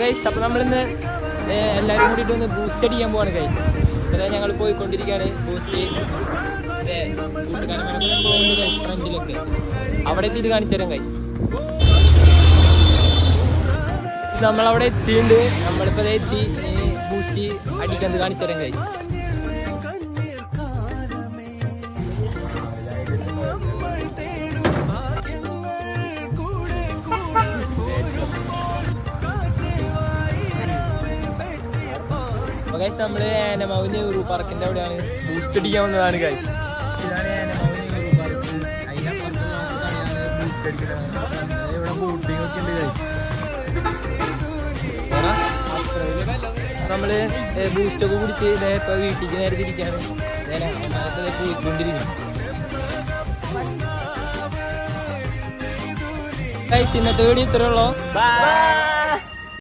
Guys അപ്പോൾ നമ്മളിന്ന് എല്ലാവരും കൂടിയിട്ട് ഒന്ന് ബൂസ്റ്റ് അടിക്കാൻ പോവാണ് ഗൈസ്. അതായത് ഞങ്ങൾ പോയിക്കൊണ്ടിരിക്കുകയാണ് ബൂസ്റ്റ് പോകുന്നുണ്ട് ഗൈസ്. ഫ്രണ്ടിലൊക്കെ അവിടെ എത്തിയിട്ട് കാണിച്ചു തരാം ഗൈസ്. നമ്മളവിടെ എത്തിയിട്ടുണ്ട്. നമ്മളിപ്പോൾ എത്തി ബൂസ്റ്റ് അടിക്കുന്നത് കാണിച്ചു തരാം ഗൈസ്. ഗൈസ് നമ്മള് ആനമാവ് നെഹ്റു പാർക്കിന്റെ അവിടെയാണ് ബൂസ്റ്റ് അടിക്കാൻ വന്നതാണ് ഗൈസ്. ഇതാണ് ആനമാവ് നെഹ്റു പാർക്ക്. അതിനപ്പുറത്ത് ബൂസ്റ്റ് അടിക്കുന്നത്. ഇവിടെ ബോട്ടിംഗ് ഒക്കെ ഉണ്ട് ഗൈസ്. നമ്മള് ബൂസ്റ്റ് ഒക്കെ കുടിച്ച് ഇപ്പൊ വീട്ടിലേക്ക് നേരെ തിരിക്കാണ്. പോയിക്കൊണ്ടിരിക്കുന്നു ഗൈസ്. ഇന്നത്തെ വീഡിയോ ഇത്രയുള്ളൂ. ബൈ.